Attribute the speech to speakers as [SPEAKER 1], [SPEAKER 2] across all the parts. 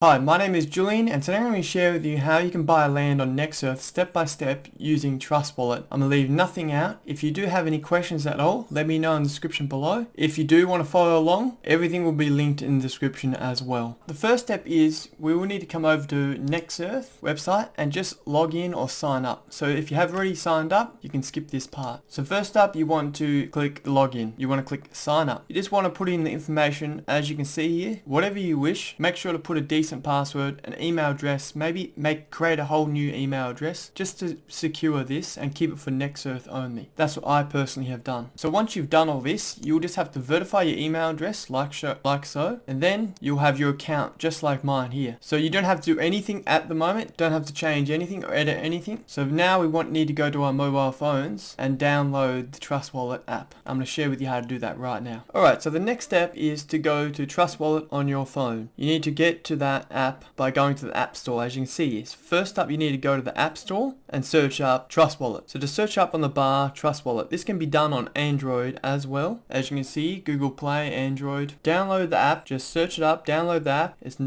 [SPEAKER 1] Hi, my name is Julian and today I'm going to share with you how you can buy land on Nexearth step by step using Trust Wallet. I'm going to leave nothing out. If you do have any questions at all, let me know in the description below. If you do want to follow along, everything will be linked in the description as well. The first step is we will need to come over to Nexearth website and just log in or sign up. So if you have already signed up, you can skip this part. So first up, you want to click login. You want to click sign up. You just want to put in the information as you can see here, whatever you wish. Make sure to put a decent password, an email address, maybe create a whole new email address just to secure this and keep it for Nexearth only. That's what I personally have done. So once you've done all this, you'll just have to verify your email address like so, and then you'll have your account just like mine here. So you don't have to do anything at the moment, don't have to change anything or edit anything. So now we need to go to our mobile phones and download the Trust Wallet app. I'm going to share with you how to do that right now. Alright, so the next step is to go to Trust Wallet on your phone. You need to get to that app by going to the App Store. As you can see, first up you need to go to the App Store and search up Trust Wallet. So to search up on the bar Trust Wallet, this can be done on Android as well. As you can see, Google Play, Android. Download the app, just search it up, download the app. It's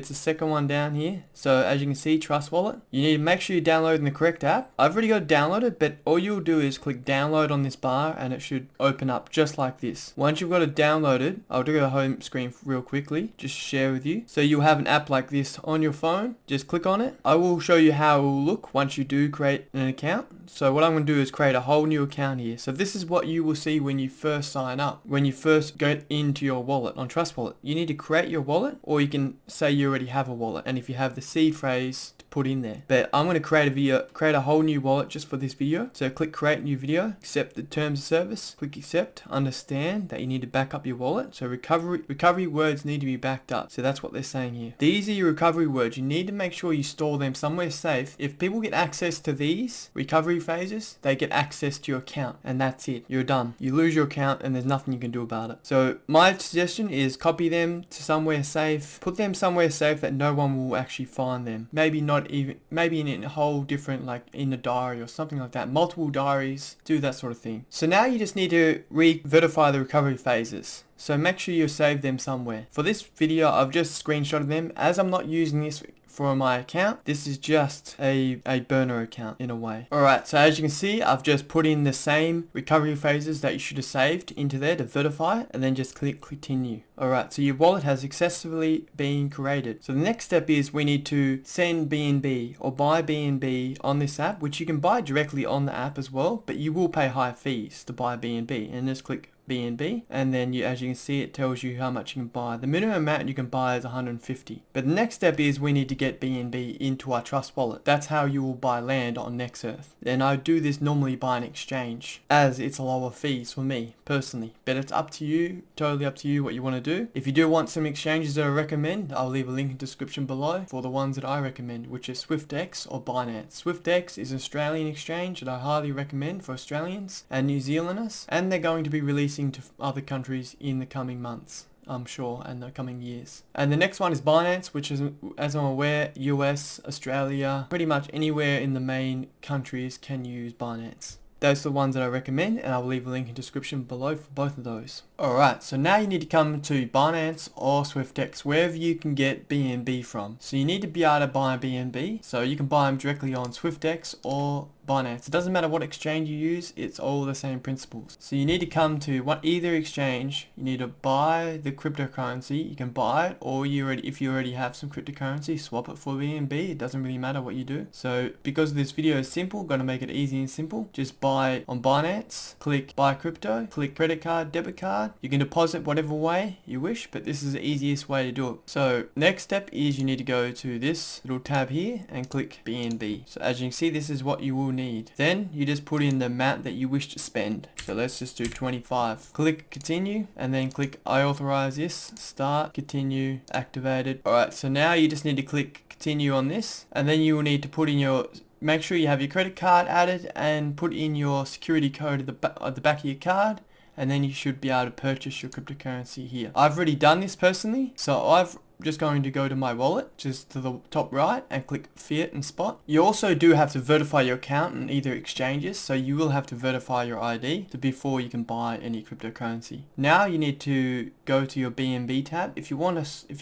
[SPEAKER 1] the second one down here. So as you can see, Trust Wallet. You need to make sure you're downloading the correct app. I've already got it downloaded, but all you'll do is click download on this bar and it should open up just like this. Once you've got it downloaded, I'll do the home screen real quickly, just share with you. So you'll have an app like this on your phone. Just click on it. I will show you how it will look once you do create an account. So what I'm going to do is create a whole new account here. So this is what you will see when you first sign up, when you first get into your wallet on Trust Wallet. You need to create your wallet, or you can say you already have a wallet, and if you have the seed phrase to put in there. But I'm going to create a whole new wallet just for this video. So click create new video, accept the terms of service, click accept, understand that you need to back up your wallet. So recovery words need to be backed up. So that's what they're saying here. These are your recovery words. You need to make sure you store them somewhere safe. If people get access to these recovery phrases, they get access to your account, and that's it. You're done. You lose your account and there's nothing you can do about it. So my suggestion is copy them to somewhere safe. Put them somewhere safe that no one will actually find them. Maybe in a whole different, like in a diary or something like that. Multiple diaries, do that sort of thing. So now you just need to verify the recovery phases. So make sure you save them somewhere. For this video, I've just screenshotted them. As I'm not using this for my account, this is just a burner account in a way. Alright, so as you can see, I've just put in the same recovery phases that you should have saved into there to verify it, and then just click continue. Alright, so your wallet has successfully been created. So the next step is we need to send BNB or buy BNB on this app, which you can buy directly on the app as well, but you will pay high fees to buy BNB, and just click BNB, and then as you can see, it tells you how much you can buy. The minimum amount you can buy is 150. But the next step is we need to get BNB into our Trust Wallet. That's how you will buy land on Nexearth. And I do this normally by an exchange, as it's a lower fees for me personally. But it's up to you, totally up to you what you want to do. If you do want some exchanges that I recommend, I'll leave a link in the description below for the ones that I recommend, which is SwiftX or Binance. SwiftX is an Australian exchange that I highly recommend for Australians and New Zealanders, and they're going to be releasing to other countries in the coming months, I'm sure, and the coming years. And the next one is Binance, which is, as I'm aware, US, Australia, pretty much anywhere in the main countries can use Binance. Those are the ones that I recommend, and I'll leave a link in the description below for both of those. Alright, so now you need to come to Binance or SwiftX, wherever you can get BNB from. So you need to be able to buy BNB, so you can buy them directly on SwiftX or Binance. It doesn't matter what exchange you use, it's all the same principles. So you need to come to either exchange, you need to buy the cryptocurrency, you can buy it, or if you already have some cryptocurrency, swap it for BNB, it doesn't really matter what you do. So because this video is simple, I'm going to make it easy and simple. Just buy on Binance, click buy crypto, click credit card, debit card. You can deposit whatever way you wish, but this is the easiest way to do it. So next step is you need to go to this little tab here and click BNB. So as you can see, this is what you will need. Then you just put in the amount that you wish to spend. So let's just do 25. Click continue, and then click I authorize this, start, continue, activated. Alright, so now you just need to click continue on this, and then you will need to put in make sure you have your credit card added and put in your security code at the back of your card, and then you should be able to purchase your cryptocurrency here. I've already done this personally, so I've just going to go to my wallet, just to the top right, and click fiat and spot. You also do have to verify your account in either exchanges, so you will have to verify your ID before you can buy any cryptocurrency. Now you need to go to your BNB tab. If you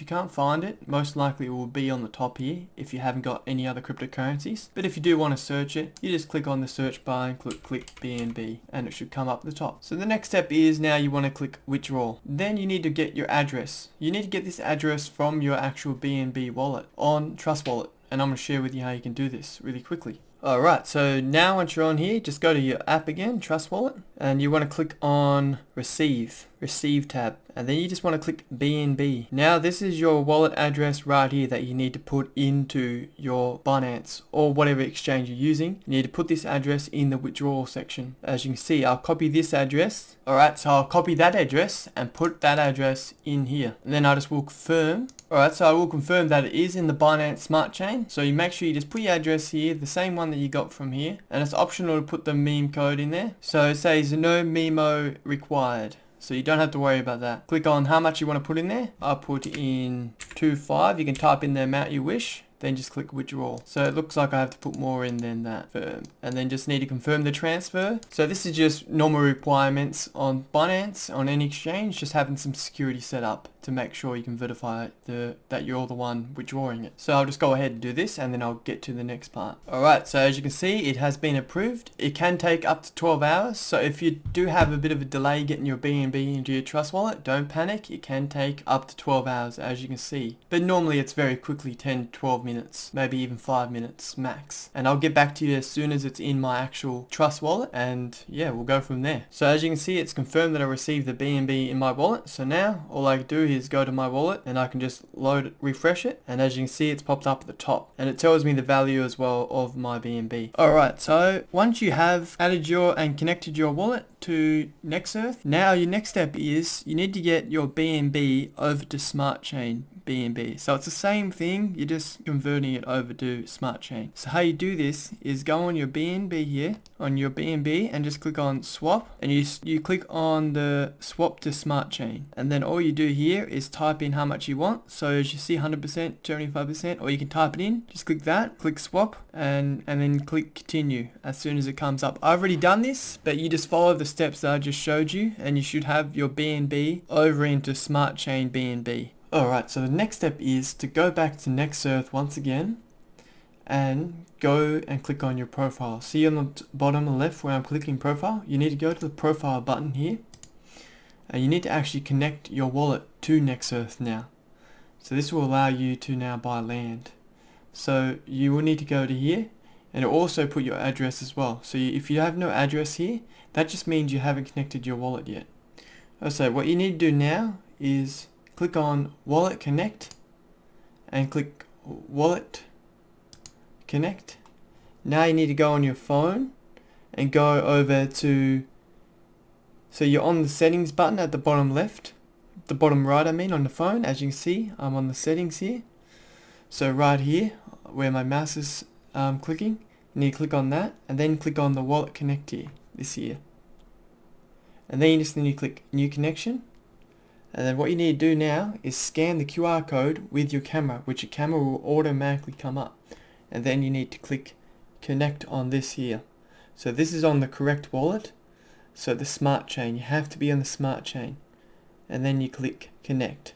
[SPEAKER 1] can't find it, most likely it will be on the top here if you haven't got any other cryptocurrencies. But if you do want to search it, you just click on the search bar and click BNB, and it should come up the top. So the next step is now you want to click withdraw. Then you need to get your address. You need to get this address from your actual BNB wallet on Trust Wallet, and I'm going to share with you how you can do this really quickly. Alright, so now once you're on here, just go to your app again, Trust Wallet, and you want to click on Receive tab, and then you just want to click BNB. Now this is your wallet address right here that you need to put into your Binance or whatever exchange you're using. You need to put this address in the withdrawal section. As you can see, I'll copy this address. Alright, so I'll copy that address and put that address in here, and then I just will confirm. Alright, so I will confirm that it is in the Binance Smart Chain. So you make sure you just put your address here, the same one that you got from here, and it's optional to put the meme code in there. So it says no memo required. So you don't have to worry about that. Click on how much you want to put in there. I'll put in 2.5. You can type in the amount you wish. Then just click withdraw. So it looks like I have to put more in than that. And then just need to confirm the transfer. So this is just normal requirements on Binance, on any exchange, just having some security set up to make sure you can verify that you're the one withdrawing it. So I'll just go ahead and do this, and then I'll get to the next part. Alright, so as you can see, it has been approved. It can take up to 12 hours. So if you do have a bit of a delay getting your BNB into your Trust Wallet, don't panic. It can take up to 12 hours, as you can see. But normally it's very quickly, 10, 12 minutes, maybe even 5 minutes max. And I'll get back to you as soon as it's in my actual Trust Wallet, and yeah, we'll go from there. So as you can see, it's confirmed that I received the BNB in my wallet. So now all I do is go to my wallet, and I can just refresh it, and as you can see, it's popped up at the top, and it tells me the value as well of my BNB. Alright, so once you have added and connected your wallet to Nexearth, now your next step is you need to get your BNB over to Smart Chain BNB. So it's the same thing, you're just converting it over to Smart Chain. So how you do this is go on your BNB here, on your BNB, and just click on swap, and you click on the swap to Smart Chain, and then all you do here is type in how much you want. So as you see, 100%, 75%, or you can type it in, just click that, click swap, and then click continue as soon as it comes up. I've already done this, but you just follow the steps that I just showed you, and you should have your BNB over into Smart Chain BNB. Alright, so the next step is to go back to Nexearth once again and go and click on your profile. See on the bottom left where I'm clicking profile, you need to go to the profile button here, and you need to actually connect your wallet to Nexearth now. So this will allow you to now buy land. So you will need to go to here, and it'll also put your address as well. So if you have no address here, that just means you haven't connected your wallet yet. So what you need to do now is click on Wallet Connect and click Wallet Connect. Now you need to go on your phone and go over to, so you're on the settings button at the bottom left, the bottom right I mean, on the phone. As you can see, I'm on the settings here. So right here where my mouse is clicking, you need to click on that, and then click on the Wallet Connect here, this here. And then you just need to click New Connection. And then what you need to do now is scan the QR code with your camera, which your camera will automatically come up. And then you need to click connect on this here. So this is on the correct wallet. So the Smart Chain, you have to be on the Smart Chain. And then you click connect.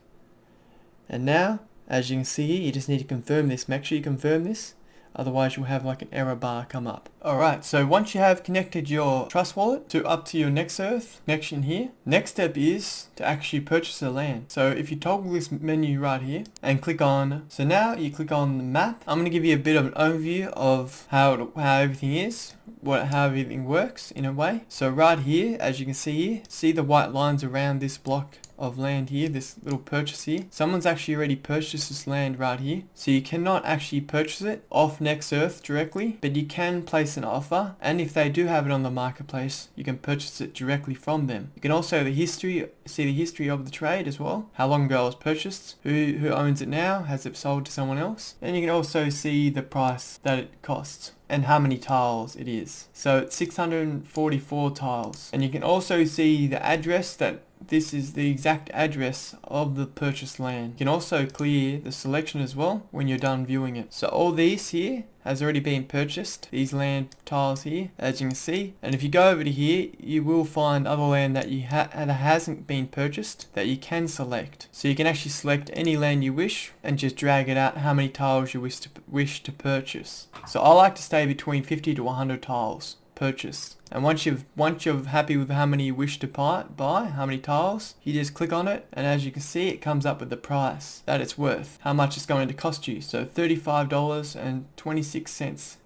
[SPEAKER 1] And now, as you can see here, you just need to confirm this. Make sure you confirm this. Otherwise you'll have like an error bar come up. Alright, so once you have connected your Trust Wallet up to your Nexearth connection here, next step is to actually purchase the land. So if you toggle this menu right here and click on, so now you click on the map. I'm going to give you a bit of an overview of how everything is, how everything works in a way. So right here, as you can see here, see the white lines around this block of land here, this little purchase here. Someone's actually already purchased this land right here. So you cannot actually purchase it off Nexearth directly, but you can place an offer, and if they do have it on the marketplace, you can purchase it directly from them. You can also see the history of the trade as well, how long ago it was purchased, who owns it now, has it sold to someone else, and you can also see the price that it costs and how many tiles it is. So it's 644 tiles, and you can also see the address that this is the exact address of the purchased land. You can also clear the selection as well when you're done viewing it. So all these here has already been purchased, these land tiles here, as you can see. And if you go over to here, you will find other land that that hasn't been purchased that you can select. So you can actually select any land you wish and just drag it out how many tiles you wish to purchase. So I like to stay between 50 to 100 tiles purchase. And once you're happy with how many you wish to buy, how many tiles, you just click on it, and as you can see, it comes up with the price that it's worth, how much it's going to cost you. So $35.26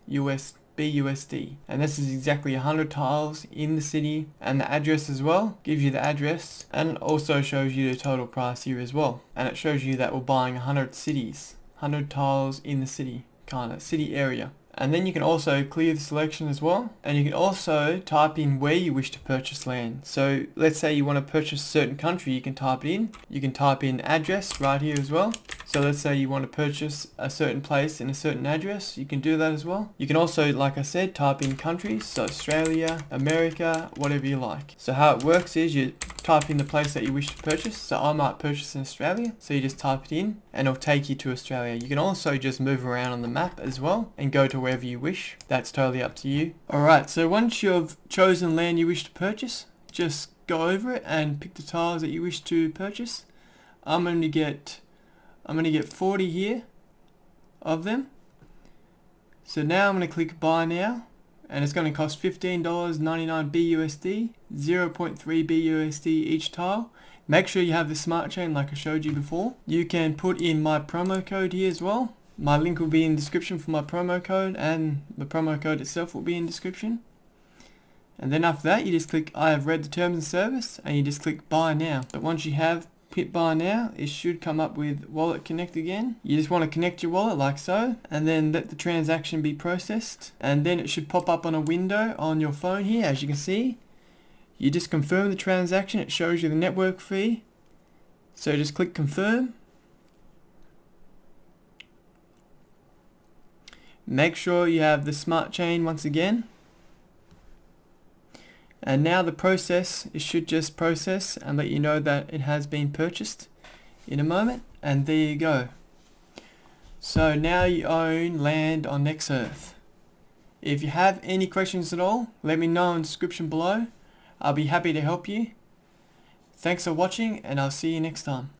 [SPEAKER 1] BUSD. And this is exactly 100 tiles in the city, and the address as well, gives you the address, and also shows you the total price here as well. And it shows you that we're buying 100 tiles in the city, kind of city area. And then you can also clear the selection as well, and you can also type in where you wish to purchase land. So let's say you want to purchase a certain country, you can type it in. You can type in address right here as well. So let's say you want to purchase a certain place in a certain address, you can do that as well. You can also, like I said, type in countries, so Australia, America, whatever you like. So how it works is you type in the place that you wish to purchase. So I might purchase in Australia, so you just type it in and it'll take you to Australia. You can also just move around on the map as well and go to wherever you wish. That's totally up to you. Alright, so once you've chosen land you wish to purchase, just go over it and pick the tiles that you wish to purchase. I'm going to get 40 here of them. So now I'm going to click buy now, and it's going to cost $15.99 BUSD, 0.3 BUSD each tile. Make sure you have the smart chain like I showed you before. You can put in my promo code here as well. My link will be in the description for my promo code, and the promo code itself will be in the description. And then after that, you just click I have read the terms and service, and you just click buy now. But once you have hit buy now, it should come up with wallet connect again. You just want to connect your wallet like so, and then let the transaction be processed, and then it should pop up on a window on your phone here. As you can see, you just confirm the transaction. It shows you the network fee, so just click confirm. Make sure you have the smart chain once again. And now the process, it should just process and let you know that it has been purchased in a moment. And there you go. So now you own land on NextEarth. If you have any questions at all, let me know in the description below. I'll be happy to help you. Thanks for watching, and I'll see you next time.